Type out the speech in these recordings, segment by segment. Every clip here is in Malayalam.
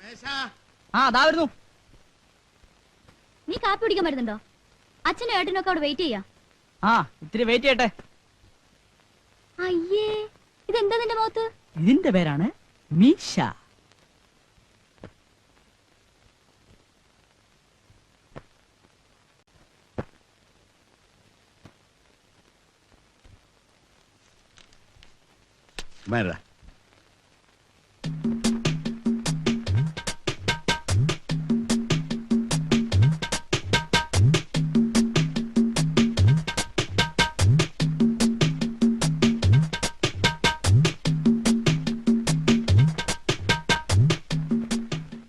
ആ അതാ വരുന്നു. നീ കാപ്പി കുടിക്കാൻ വരുന്നുണ്ടോ? അച്ഛനും ഏട്ടനൊക്കെ അവിടെ വെയിറ്റ് ചെയ്യാ. ആ ഇത്തിരി വെയിറ്റ് ചെയ്യട്ടെ. അയ്യേ, ഇതെന്താ നിന്റെ മുഖത്ത്? ഇതിന്റെ പേരാണ് മീശ. Mera.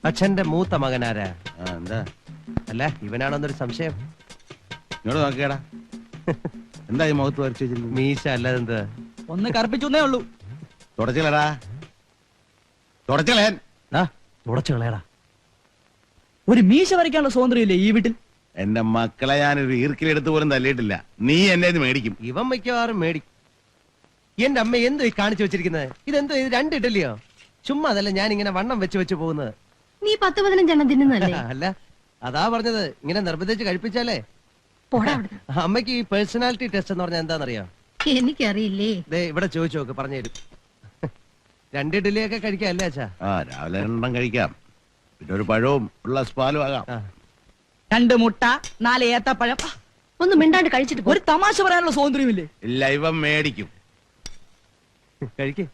അച്ഛന്റെ മൂത്ത മകനാരാ? എന്താ അല്ല ഇവനാണെന്നൊരു സംശയം. ഇങ്ങോട്ട് നോക്കിയടാ. എന്താ ഈ മുഖത്ത് വരച്ചു വെച്ചിരിക്കുന്നത്? മീശ അല്ലാതെന്താ? ഒന്ന് കറുപ്പിച്ചേ ഉള്ളൂ. തുടച്ചില്ലടാ, തുടച്ചളയാൻ. തുടച്ചു കളയടാ. ഒരു മീശ വരയ്ക്കാനുള്ള സ്വാതന്ത്ര്യം ഇല്ലേ ഈ വീട്ടിൽ? എന്റെ മക്കളെ ഞാനൊരു ഈർക്കിലെടുത്ത് പോലും തല്ലിയിട്ടില്ല. നീ എന്നെ ഇത് മേടിക്കും. ഇവൻ മിക്കവാറും മേടിക്കും. എന്റെ അമ്മ എന്തോ ഈ കാണിച്ചു വെച്ചിരിക്കുന്നത്? ഇതെന്തോ ഇത് 2 ഇഡലിയോ? ചുമ്മാ അതല്ല ഞാൻ ഇങ്ങനെ വണ്ണം വെച്ച് പോകുന്നത്. നീ 10-15 എണ്ണം തിന്നുന്നല്ലേ? അല്ല അതാ പറഞ്ഞത്, ഇങ്ങനെ നിർബന്ധിച്ച് കഴിപ്പിച്ചാലേ. അമ്മയ്ക്ക് ഈ പേഴ്സണാലിറ്റി ടെസ്റ്റ് എന്ന് പറഞ്ഞാൽ എന്താണെന്നറിയോ? എനിക്കറിയില്ലേ. ഇവിടെ ചോദിച്ചു നോക്ക്, പറഞ്ഞുതരും. 2 ഇഡലിയൊക്കെ കഴിക്കാം അല്ലേ അച്ഛാ? രാവിലെ 2 കഴിക്കാം, പിന്നെ ഒരു പഴവും ഉള്ള പാലും ആകാം. 2 മുട്ട, 4 ഏത്തപ്പഴം. ഒന്ന് മിണ്ടാണ്ട് കഴിച്ചിട്ട് ഒരു തമാശ പറയാനുള്ള സ്വാതന്ത്ര്യമില്ലേ? ഇല്ല, ഇവൻ മേടിക്കും. കഴിക്കേ.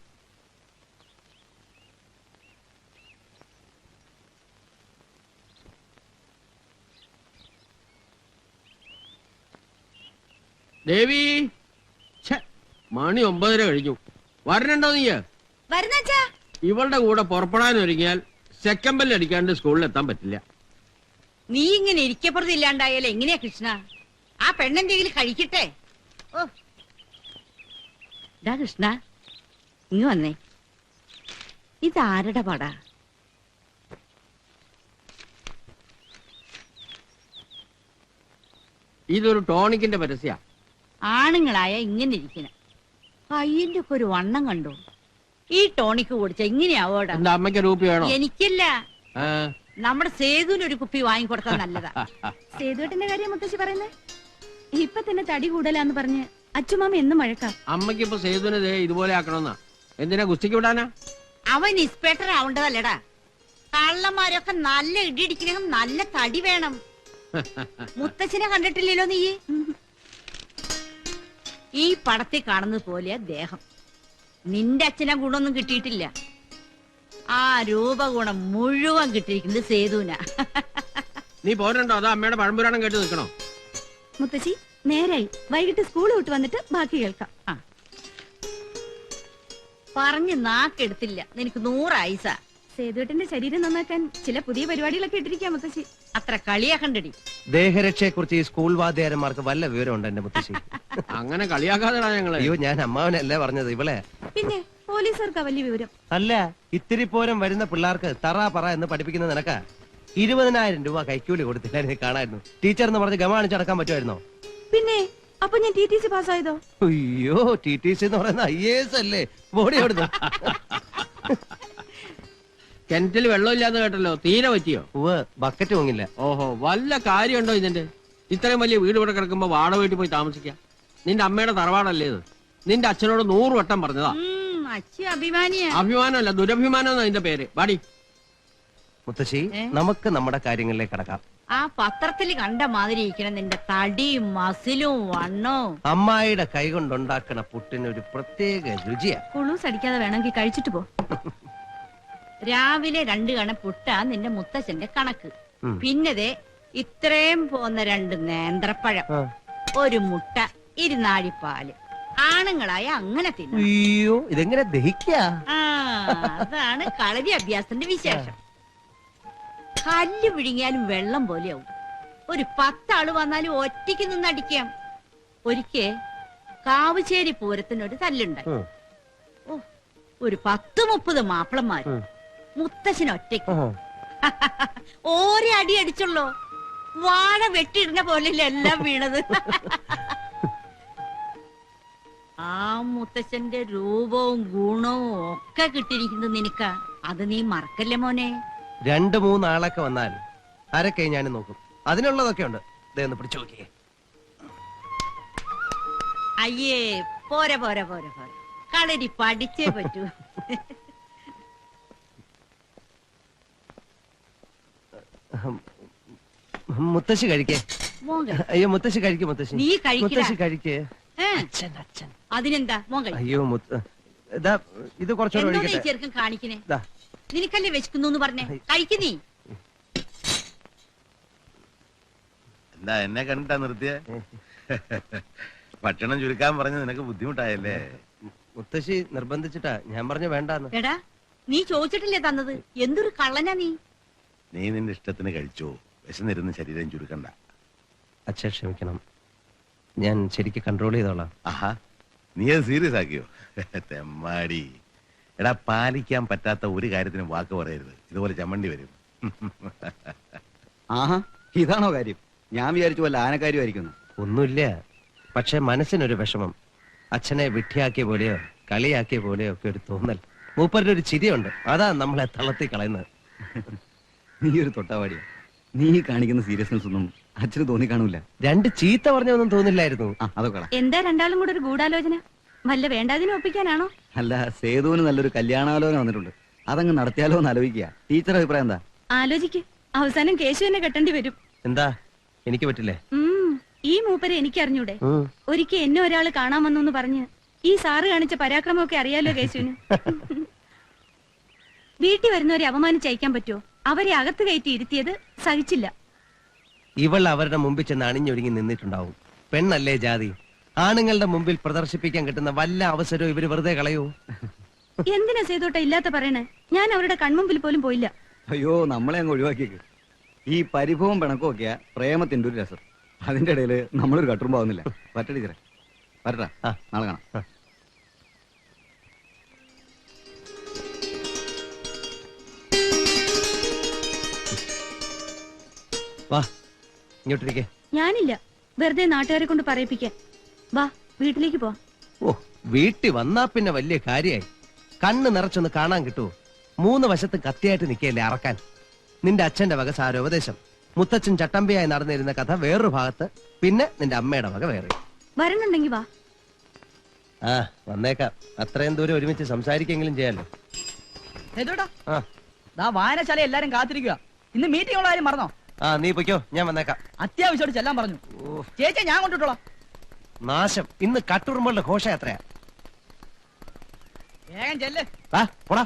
ദേവി, മണി 9:30 കഴിഞ്ഞു. വരണുണ്ടോ നീ? ഇവളുടെ കൂടെ പുറപ്പെടാൻ ഒരുങ്ങിയാൽ സെക്കൻഡ് ബെല്ല് അടിക്കാണ്ട് സ്കൂളിൽ എത്താൻ പറ്റില്ല. നീ ഇങ്ങനെ ഇരിക്കപ്പുറത്തില്ലാണ്ടായാലും എങ്ങനെയാ കൃഷ്ണ? ആ പെണ്ണെന്തെങ്കിലും കഴിക്കട്ടെ. ഓ കൃഷ്ണ, ഇങ്ങ് വന്നേ. ഇതാരുടെ പടാ? ഇതൊരു ടോണിക്കിന്റെ പരസ്യ. ആണുങ്ങളായ ഇങ്ങനെ ഇരിക്കണ കയ്യിന്റെ ഒക്കെ ഒരു വണ്ണം കണ്ടു. ഈ ടോണിക്ക് കുടിച്ച ഇങ്ങനെയാവോടാ? എന്താ അമ്മയ്ക്ക് രൂപ വേണോ? എനിക്കല്ല, നമ്മുടെ സേതുവിന് ഒരു കുപ്പി വാങ്ങിക്കൊടുക്കാൻ നല്ലതാ. സേതുവേട്ടന്റെ കാര്യം മുത്തശ്ശി പറയുന്നേ? ഇപ്പൊ തന്നെ തടി കൂടലാന്ന് പറഞ്ഞ് അച്ഛമാമ എന്നും മഴക്കാം. അമ്മയ്ക്ക് ഇപ്പൊ സേതുവിനെ ഇതുപോലെ ആക്കണമെന്നാ. എന്തിനാ ഗുസ്തിക്ക് വിടാനാ? അവൻ ഇൻസ്പെക്ടർ ആവേണ്ടതല്ലടാ. കള്ളന്മാരൊക്കെ നല്ല ഇടിയിടിക്കണമെങ്കിൽ നല്ല തടി വേണം. മുത്തച്ഛനെ കണ്ടിട്ടില്ലല്ലോ നീ? ഈ പടത്തിൽ കാണുന്നത് പോലെ ദേഹം. നിന്റെ അച്ഛനെ ഗുണമൊന്നും കിട്ടിയിട്ടില്ല. ആ രൂപഗുണം മുഴുവൻ കിട്ടിയിരിക്കുന്നത് സേതുവിനാ. നീ പോരണ്ടോ അതോ അമ്മയുടെ പഴംപുരാണം കേട്ട് നിൽക്കണോ? മുത്തശ്ശി നേരായി, വൈകിട്ട് സ്കൂൾ വിട്ട് വന്നിട്ട് ബാക്കി കേൾക്കാം. പറഞ്ഞ് നാക്കെടുത്തില്ല. നിനക്ക് 100 ആയുസ. സേതുവേട്ടന്റെ ശരീരം നന്നാക്കാൻ ചില പുതിയ പരിപാടികളൊക്കെ ഇട്ടിരിക്കാം മുത്തശ്ശി. അത്ര കളിയാക്കണ്ടടി. ദേഹരക്ഷയെ കുറിച്ച് ഈ സ്കൂൾ വാദ്യാരന്മാർക്ക് വല്ല വിവരമുണ്ട് എന്റെ മുത്തശ്ശി? അങ്ങനെ കളിയാക്കാതെടാ ഞങ്ങള്. അയ്യോ, ഞാൻ അമ്മാവനല്ലേ പറഞ്ഞത്, ഇവളെ. പിന്നെ പോലീസുകാർക്കാ വലിയ വിവരം. അല്ല, ഇത്തിരി പോരം വരുന്ന പിള്ളേർക്ക് തറ പറ എന്ന് പഠിപ്പിക്കുന്ന നിനക്ക് 20,000 രൂപ കൈക്കൂലി കൊടുത്തില്ലായിരുന്നു കാണായിരുന്നു. ടീച്ചർ എന്ന് പറഞ്ഞ് ഗമാണിച്ചടക്കാൻ പറ്റുമായിരുന്നോ? പിന്നെ അപ്പൊ ഞാൻ TTC പാസ്സായതോ? അയ്യോ, TTC എന്ന് പറയുന്ന IAS അല്ലേ? ബോഡി എവിടുന്നു? കിണറ്റിൽ വെള്ളമില്ലാന്ന് കേട്ടല്ലോ, തീരെ പറ്റിയോ? ബക്കറ്റ് പൊങ്ങില്ല. ഓഹോ, വല്ല കാര്യമുണ്ടോ ഇതിന്റെ? ഇത്രയും വലിയ വീട് ഇവിടെ കിടക്കുമ്പോ വാടക വീട്ടിൽ പോയി താമസിക്കാം. നിന്റെ അമ്മയുടെ തറവാടല്ലേ ഇത്? നിന്റെ അച്ഛനോട് 100 വട്ടം പറഞ്ഞതാ. അഭിമാനമല്ല, ദുരഭിമാനം അതിന്റെ പേര്. വാടി മുത്തശ്ശി, നമുക്ക് നമ്മുടെ കാര്യങ്ങളിലേക്ക് കടക്കാം. ആ പത്രത്തിൽ കണ്ട മാതിരി ഇരിക്കണം നിന്റെ തടിയും മസിലും വണ്ണവും. അമ്മായിയുടെ കൈ കൊണ്ടുണ്ടാക്കണ പുട്ടിന് ഒരു പ്രത്യേക രുചിയാ. കുളൂസ് അടിക്കാതെ വേണമെങ്കിൽ കഴിച്ചിട്ട് പോ. രാവിലെ 2 കണ പുട്ടാ നിന്റെ മുത്തച്ഛന്റെ കണക്ക്. പിന്നതേ ഇത്രയും പോന്ന 2 നേന്ത്രപ്പഴം, ഒരു മുട്ട, 2 നാഴിപ്പാല്. ആണുങ്ങളായ അങ്ങനെ തിന്നും. അയ്യോ, ഇതെങ്ങനെ ദഹിക്കാ? അതാണ് കളരി അഭ്യാസത്തിന്റെ വിശേഷം. കല്ല് വിഴുങ്ങിയാലും വെള്ളം പോലെയാവും. ഒരു 10 ആള് വന്നാലും ഒറ്റയ്ക്ക് നിന്നടിക്കാം. ഒരിക്കൽ കാവുചേരി പൂരത്തിനൊരു തല്ലുണ്ടായി. ഒരു 10-30 മാപ്പിളന്മാര്. മുത്തശ്ശന് ഒറ്റയ്ക്ക്. ഓരോ അടി അടിച്ചുള്ളോ. വാഴ വെട്ടിയിടുന്ന പോലെയല്ല എല്ലാം വീണത്. ആ മുത്തച്ഛന്റെ രൂപവും ഗുണവും ഒക്കെ കിട്ടിയിരിക്കുന്നത് നിനക്കാ. അത് നീ മറക്കല്ലേ മോനെ. 2-3 ആളൊക്കെ വന്നാൽ ആരൊക്കെ ഞാൻ നോക്കും. അതിനുള്ളതൊക്കെ ഉണ്ട്. ദേ ഒന്ന് പിടിച്ചു നോക്കിയേ. അയ്യേ പോരെ പോരെ പോരെ പോരെ കളരി പഠിച്ചേ പറ്റൂ. മുത്തശ്ശി കഴിക്കേ. മോൻ കഴി. അയ്യോ മുത്തശ്ശി കഴിക്കും. മുത്തശ്ശി നീ കഴിക്കടാ. മുത്തശ്ശി കഴിക്കേ. ഏ, അച്ഛൻ അച്ഛൻ. അതിനെന്താ മോൻ കഴി. അയ്യോ ഇതാ ഇത് കുറച്ചുകൂടെ എന്തോ നീ ഒഴിക്കട്ടെ. ചെറുക്കൻ കാണിക്കണേ. ദാ. നിനക്കല്ലേ വെച്ചിക്കുന്നു പറഞ്ഞേ. കഴിക്കുന്നീ. എന്താ എന്നെ കണ്ടിട്ടാ നിർത്തിയ? ഭക്ഷണം ചുരുക്കാൻ പറഞ്ഞ് നിനക്ക് ബുദ്ധിമുട്ടായല്ലേ? മുത്തശ്ശി നിർബന്ധിച്ചിട്ടാ. ഞാൻ പറഞ്ഞു വേണ്ടാന്ന്. എടാ നീ ചോദിച്ചിട്ടില്ലേ തന്നത്? എന്തൊരു കള്ളനാ നീ. നീ നിന്റെ ഇഷ്ടത്തിന് കഴിച്ചോ. വിശന്നിരുന്ന് ശരീരം ചുരുക്കണ്ട. അച്ഛൻ ക്ഷമിക്കണം. ഞാൻ ശരിക്ക് കൺട്രോൾ ചെയ്തോളാം. ആഹാ, നീ അത് സീരിയസ് ആക്കിയോ? തെമ്മാടി. എടാ, പാലിക്കാൻ പറ്റാത്ത ഒരു കാര്യത്തിനും വാക്ക് പറയരുത്. ഇതുപോലെ ചമ്മണ്ടി വരും. ആഹാ, ഇതാണോ കാര്യം? ഞാൻ വിചാരിച്ചു വല്ല ആനക്കാര്യമായിരിക്കുന്നു. ഒന്നുമില്ല. പക്ഷെ മനസ്സിനൊരു വിഷമം. അച്ഛനെ വിഡ്ഢിയാക്കിയ പോലെയോ കളിയാക്കിയ പോലെയോ ഒക്കെ ഒരു തോന്നൽ. മൂപ്പരുടെ ഒരു ചിരിയുണ്ട്. അതാ നമ്മളെ തളർത്തി കളയുന്നത്. നീ ഒരു തൊട്ടാവാടിയാ. നീ കാണിക്കുന്ന സീരിയസ്നെസ് ഒന്നും അച്ഛന് തോന്നി കാണൂല. 2 ചീത്ത പറഞ്ഞൊന്നും തോന്നില്ലായിരുന്നു. അതൊക്കെ എന്താ രണ്ടാളും കൂടെ ഒരു ഗൂഢാലോചന? വല്ല വേണ്ടാതിനെ ഒപ്പിക്കാനാണോ? അല്ല, സേതുവിന് നല്ലൊരു കല്യാണാലോചന വന്നിട്ടുണ്ട്. അതങ്ങ് നടത്തിയാലോ എന്ന് ആലോചിക്കുക. ടീച്ചർ അഭിപ്രായം എന്താ? ആലോചിക്ക്. അവസാനം കേശുവിനെ കെട്ടേണ്ടി വരും. എന്താ എനിക്ക് പറ്റില്ലേ? ഈ മൂപ്പരെ എനിക്ക് അറിഞ്ഞൂടെ? ഒരിക്കൽ എന്നെ ഒരാള് കാണാൻ വന്നു പറഞ്ഞ് ഈ സാറ് കാണിച്ച പരാക്രമമൊക്കെ അറിയാലോ കേശുവിന്. വീട്ടിൽ വരുന്നവരെ അപമാനിച്ചയക്കാൻ പറ്റുമോ? അവരെ അകത്ത് കയറ്റി ഇരുത്തിയത് സഹിച്ചില്ല. ഇവൾ അവരുടെ മുമ്പിൽ ചെന്ന് അണിഞ്ഞൊരുങ്ങി നിന്നിട്ടുണ്ടാവും. പെണ്ണല്ലേ ജാതി. ആണുങ്ങളുടെ മുമ്പിൽ പ്രദർശിപ്പിക്കാൻ കിട്ടുന്ന വല്ല അവസരവും ഇവര് വെറുതെ കളയൂ. എന്തിനാ സേതോട്ട ഇല്ലാത്ത പറയണേ? ഞാൻ അവരുടെ കൺമുമ്പിൽ പോലും പോയില്ല. അയ്യോ, നമ്മളെ അങ്ങ് ഒഴിവാക്കിയേക്ക്. ഈ പരിഭവം പിണക്കവും ഒക്കെയാ പ്രേമത്തിന്റെ ഒരു രസം. അതിന്റെ ഇടയിൽ നമ്മളൊരു കട്ടുറുമ്പാവുന്നില്ല. പറ്റ ടീച്ചറെ, വരട്ടാ. നാളെ കാണാം. വാ ഇങ്ങോട്ടിരിക്കേ. ഞാനില്ല, വെറുതെ നാട്ടുകാരെ കൊണ്ട് പറയിപ്പിക്കാൻ. വാ വീട്ടിലേക്ക് പോ. ഓ, വീട്ടിൽ വന്നാ പിന്നെ വലിയ കാര്യായി. കണ്ണ് നിറച്ചൊന്ന് കാണാൻ കിട്ടുമോ? 3 വശത്ത് കത്തിയായിട്ട് നിൽക്കല്ലേ അറക്കാൻ. നിന്റെ അച്ഛന്റെ വക സാരോപദേശം, മുത്തച്ഛൻ ചട്ടമ്പിയായി നടന്നിരുന്ന കഥ വേറൊരു ഭാഗത്ത്, പിന്നെ നിന്റെ അമ്മയുടെ വക വേറെ. വരണുണ്ടെങ്കി വാ. ആ വന്നേക്കാം. അത്രയും ദൂരം ഒരുമിച്ച് സംസാരിക്കെങ്കിലും ചെയ്യാലോ. സേതുട്ടാ, ആ ദാ വായനശാല എല്ലാരും കാത്തിരിക്കുക. ഇന്ന് മീറ്റിംഗ് ഉള്ള കാര്യം മറന്നോ? ആ നീ പൊയ്ക്കോ, ഞാൻ വന്നേക്കാം. അത്യാവശ്യമായിട്ട് ചെല്ലാൻ പറഞ്ഞു. ചേച്ചി ഞാൻ കൊണ്ടിട്ടോളാം. നാശം. ഇന്ന് കട്ടുറുമ്പളുടെ ഘോഷയാത്രയാ. വേഗം ചെല്ല്. പോടാ.